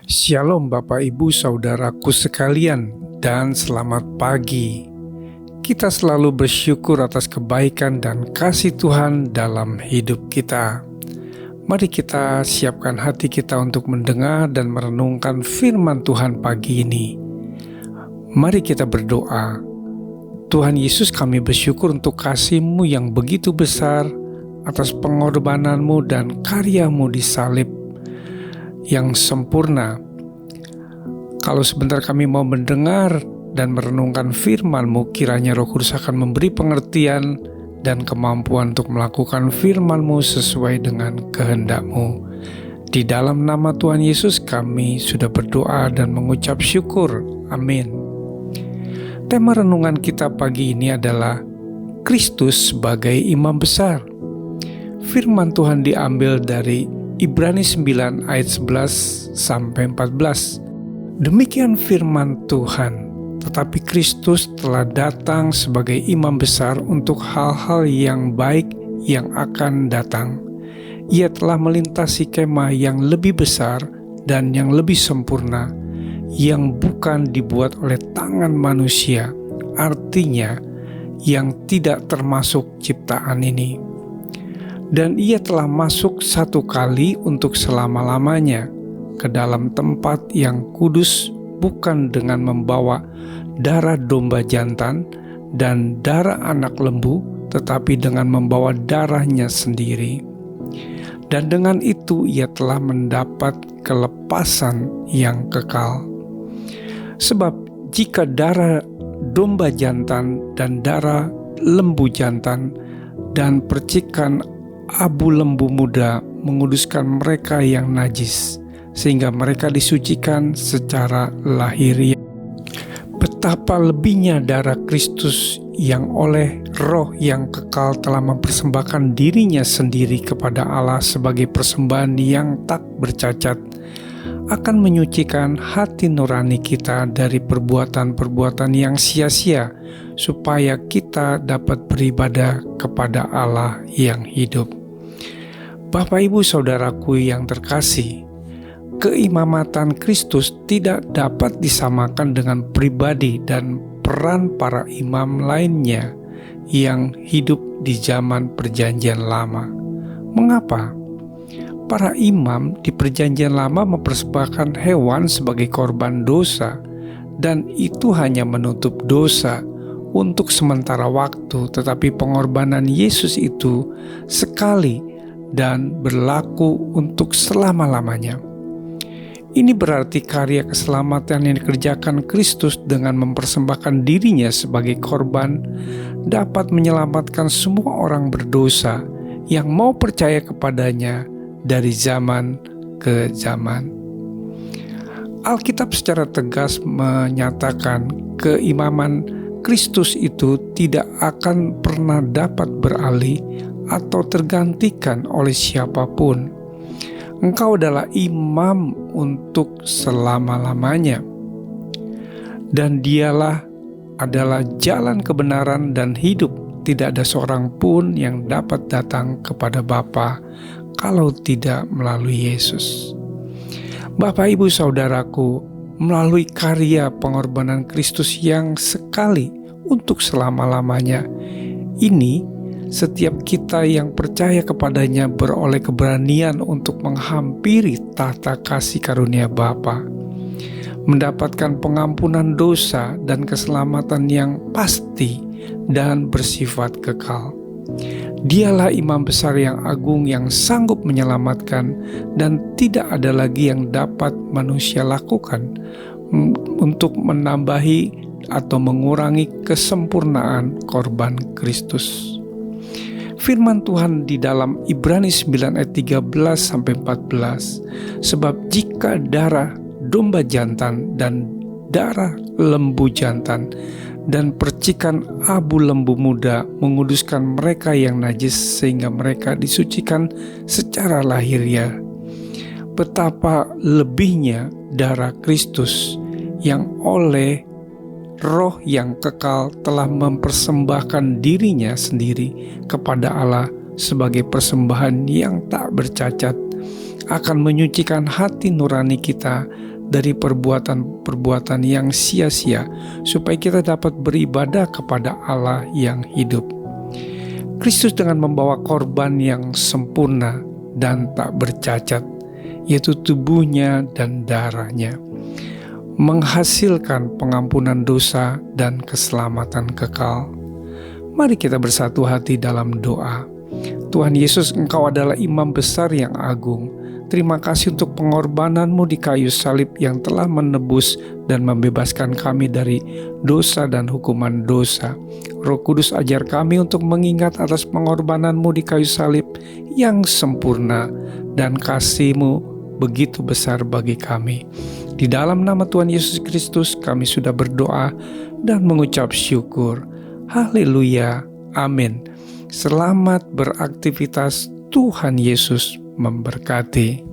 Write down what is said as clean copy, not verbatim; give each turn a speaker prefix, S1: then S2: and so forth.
S1: Shalom Bapak Ibu Saudaraku sekalian, dan selamat pagi. Kita selalu bersyukur atas kebaikan dan kasih Tuhan dalam hidup kita. Mari kita siapkan hati kita untuk mendengar dan merenungkan firman Tuhan pagi ini. Mari kita berdoa. Tuhan Yesus, kami bersyukur untuk kasih-Mu yang begitu besar atas pengorbanan-Mu dan karya-Mu di salib yang sempurna. Kalau sebentar kami mau mendengar dan merenungkan firman-Mu, kiranya Roh Kudus akan memberi pengertian dan kemampuan untuk melakukan firman-Mu sesuai dengan kehendak-Mu. Di dalam nama Tuhan Yesus kami sudah berdoa dan mengucap syukur. Amin. Tema renungan kita pagi ini adalah Kristus sebagai Imam Besar. Firman Tuhan diambil dari Ibrani 9 ayat 11 sampai 14. Demikian firman Tuhan, tetapi Kristus telah datang sebagai imam besar untuk hal-hal yang baik yang akan datang. Ia telah melintasi kemah yang lebih besar dan yang lebih sempurna, yang bukan dibuat oleh tangan manusia, artinya yang tidak termasuk ciptaan ini. Dan ia telah masuk satu kali untuk selama-lamanya ke dalam tempat yang kudus, bukan dengan membawa darah domba jantan dan darah anak lembu, tetapi dengan membawa darahnya sendiri. Dan dengan itu ia telah mendapat kelepasan yang kekal. Sebab jika darah domba jantan dan darah lembu jantan dan percikan abu lembu muda menguduskan mereka yang najis, sehingga mereka disucikan secara lahiriah, betapa lebihnya darah Kristus yang oleh Roh yang kekal telah mempersembahkan dirinya sendiri kepada Allah sebagai persembahan yang tak bercacat, akan menyucikan hati nurani kita dari perbuatan-perbuatan yang sia-sia, supaya kita dapat beribadah kepada Allah yang hidup. Bapak Ibu Saudaraku yang terkasih, keimamatan Kristus tidak dapat disamakan dengan pribadi dan peran para imam lainnya yang hidup di zaman Perjanjian Lama. Mengapa? Para imam di Perjanjian Lama mempersembahkan hewan sebagai korban dosa, dan itu hanya menutup dosa untuk sementara waktu, tetapi pengorbanan Yesus itu sekali dan berlaku untuk selama-lamanya. Ini berarti karya keselamatan yang dikerjakan Kristus dengan mempersembahkan dirinya sebagai korban dapat menyelamatkan semua orang berdosa yang mau percaya kepadanya dari zaman ke zaman. Alkitab secara tegas menyatakan keimaman Kristus itu tidak akan pernah dapat beralih atau tergantikan oleh siapapun. Engkau adalah imam untuk selama-lamanya, dan dialah adalah jalan kebenaran dan hidup. Tidak ada seorang pun yang dapat datang kepada Bapa kalau tidak melalui Yesus. Bapak Ibu Saudaraku, melalui karya pengorbanan Kristus yang sekali untuk selama-lamanya ini, setiap kita yang percaya kepadanya beroleh keberanian untuk menghampiri tahta kasih karunia Bapa, mendapatkan pengampunan dosa dan keselamatan yang pasti dan bersifat kekal. Dialah imam besar yang agung yang sanggup menyelamatkan, dan tidak ada lagi yang dapat manusia lakukan untuk menambahi atau mengurangi kesempurnaan korban Kristus. Firman Tuhan di dalam Ibrani 9 ayat 13 sampai 14. Sebab jika darah domba jantan dan darah lembu jantan dan percikan abu lembu muda menguduskan mereka yang najis sehingga mereka disucikan secara lahiriah, betapa lebihnya darah Kristus yang oleh Roh yang kekal telah mempersembahkan dirinya sendiri kepada Allah sebagai persembahan yang tak bercacat, akan menyucikan hati nurani kita dari perbuatan-perbuatan yang sia-sia, supaya kita dapat beribadah kepada Allah yang hidup. Kristus dengan membawa korban yang sempurna dan tak bercacat, yaitu tubuhnya dan darahnya, menghasilkan pengampunan dosa dan keselamatan kekal. Mari kita bersatu hati dalam doa. Tuhan Yesus, Engkau adalah Imam besar yang agung. Terima kasih untuk pengorbanan-Mu di kayu salib yang telah menebus dan membebaskan kami dari dosa dan hukuman dosa. Roh Kudus, ajar kami untuk mengingat atas pengorbanan-Mu di kayu salib yang sempurna dan kasih-Mu begitu besar bagi kami. Di dalam nama Tuhan Yesus Kristus kami sudah berdoa dan mengucap syukur. Haleluya. Amin. Selamat beraktivitas. Tuhan Yesus memberkati.